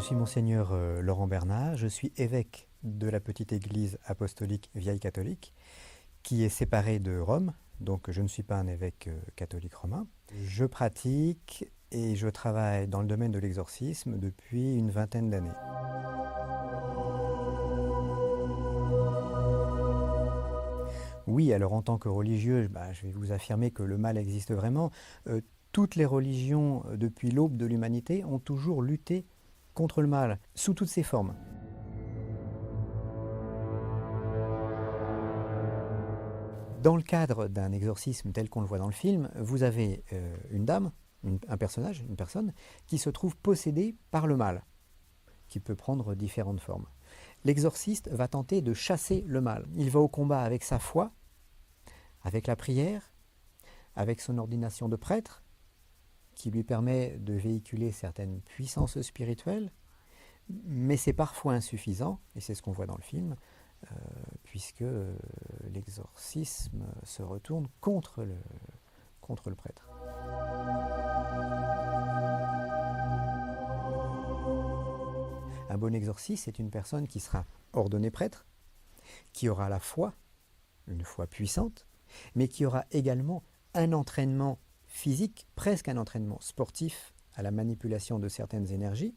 suis Monseigneur Laurent Bernard, je suis évêque de la petite église apostolique vieille catholique qui est séparée de Rome, donc je ne suis pas un évêque catholique romain. Je pratique et je travaille dans le domaine de l'exorcisme depuis une vingtaine d'années. Oui, alors en tant que religieux, je vais vous affirmer que le mal existe vraiment. Toutes les religions, depuis l'aube de l'humanité, ont toujours lutté contre le mal, sous toutes ses formes. Dans le cadre d'un exorcisme tel qu'on le voit dans le film, vous avez une dame, un personnage, une personne, qui se trouve possédée par le mal, qui peut prendre différentes formes. L'exorciste va tenter de chasser le mal. Il va au combat avec sa foi, avec la prière, avec son ordination de prêtre, qui lui permet de véhiculer certaines puissances spirituelles, mais c'est parfois insuffisant, et c'est ce qu'on voit dans le film, puisque l'exorcisme se retourne contre le prêtre. Un bon exorciste, c'est une personne qui sera ordonnée prêtre, qui aura la foi, une foi puissante, mais qui aura également un entraînement physique, presque un entraînement sportif à la manipulation de certaines énergies,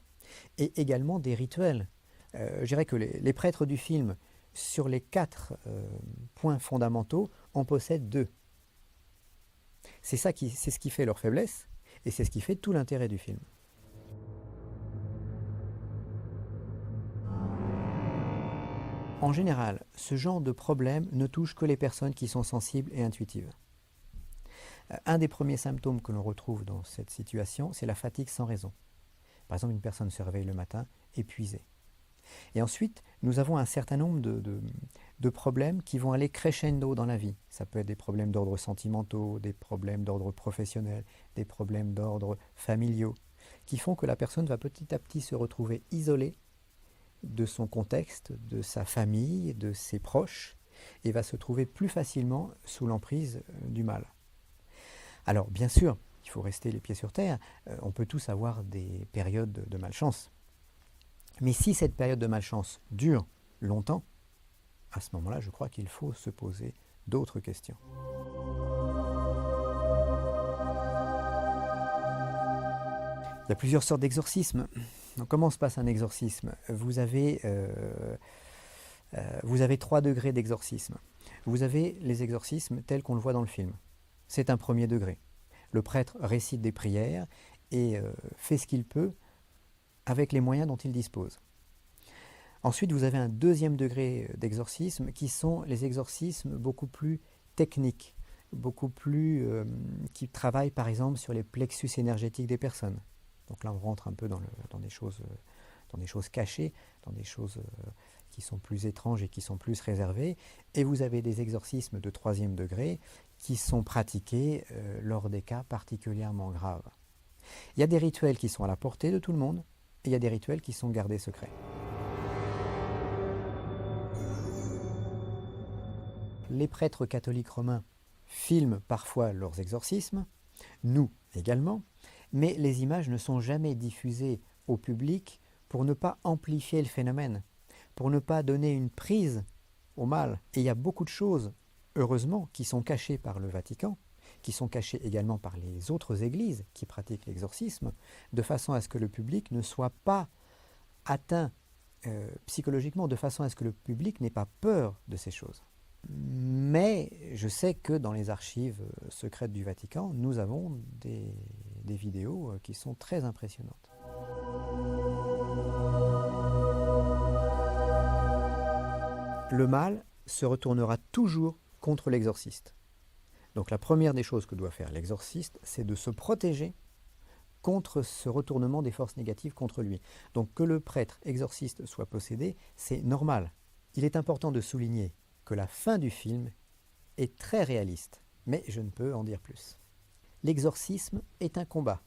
et également des rituels. Je dirais que les prêtres du film, sur les 4 points fondamentaux, en possèdent 2. C'est ce qui fait leur faiblesse, et c'est ce qui fait tout l'intérêt du film. En général, ce genre de problème ne touche que les personnes qui sont sensibles et intuitives. Un des premiers symptômes que l'on retrouve dans cette situation, c'est la fatigue sans raison. Par exemple, une personne se réveille le matin épuisée. Et ensuite, nous avons un certain nombre de problèmes qui vont aller crescendo dans la vie. Ça peut être des problèmes d'ordre sentimentaux, des problèmes d'ordre professionnel, des problèmes d'ordre familiaux, qui font que la personne va petit à petit se retrouver isolée de son contexte, de sa famille, de ses proches, et va se trouver plus facilement sous l'emprise du mal. Alors, bien sûr, il faut rester les pieds sur terre, on peut tous avoir des périodes de malchance. Mais si cette période de malchance dure longtemps, à ce moment-là, je crois qu'il faut se poser d'autres questions. Il y a plusieurs sortes d'exorcismes. Donc, comment se passe un exorcisme ? Vous avez 3 degrés d'exorcisme. Vous avez les exorcismes tels qu'on le voit dans le film. C'est un premier degré. Le prêtre récite des prières et fait ce qu'il peut avec les moyens dont il dispose. Ensuite, vous avez un deuxième degré d'exorcisme qui sont les exorcismes beaucoup plus techniques, beaucoup plus qui travaillent par exemple sur les plexus énergétiques des personnes. Donc là, on rentre un peu dans des choses cachées, dans des choses qui sont plus étranges et qui sont plus réservées. Et vous avez des exorcismes de 3e degré qui sont pratiqués lors des cas particulièrement graves. Il y a des rituels qui sont à la portée de tout le monde, et il y a des rituels qui sont gardés secrets. Les prêtres catholiques romains filment parfois leurs exorcismes, nous également, mais les images ne sont jamais diffusées au public pour ne pas amplifier le phénomène, pour ne pas donner une prise au mal. Et il y a beaucoup de choses, heureusement, qui sont cachées par le Vatican, qui sont cachées également par les autres églises qui pratiquent l'exorcisme, de façon à ce que le public ne soit pas atteint psychologiquement, de façon à ce que le public n'ait pas peur de ces choses. Mais je sais que dans les archives secrètes du Vatican, nous avons des vidéos qui sont très impressionnantes. Le mal se retournera toujours contre l'exorciste. Donc la première des choses que doit faire l'exorciste, c'est de se protéger contre ce retournement des forces négatives contre lui. Donc que le prêtre exorciste soit possédé, c'est normal. Il est important de souligner que la fin du film est très réaliste, mais je ne peux en dire plus. L'exorcisme est un combat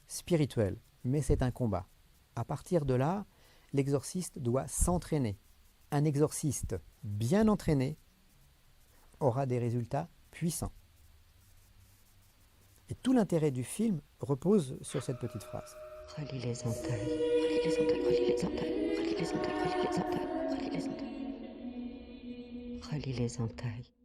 spirituel, mais c'est un combat. À partir de là, l'exorciste doit s'entraîner. Un exorciste bien entraîné aura des résultats puissants. Et tout l'intérêt du film repose sur cette petite phrase. Relie les entailles. relie les entailles, relie les entailles, relie les entailles, relie les entailles, relie les entailles. Relie les entailles.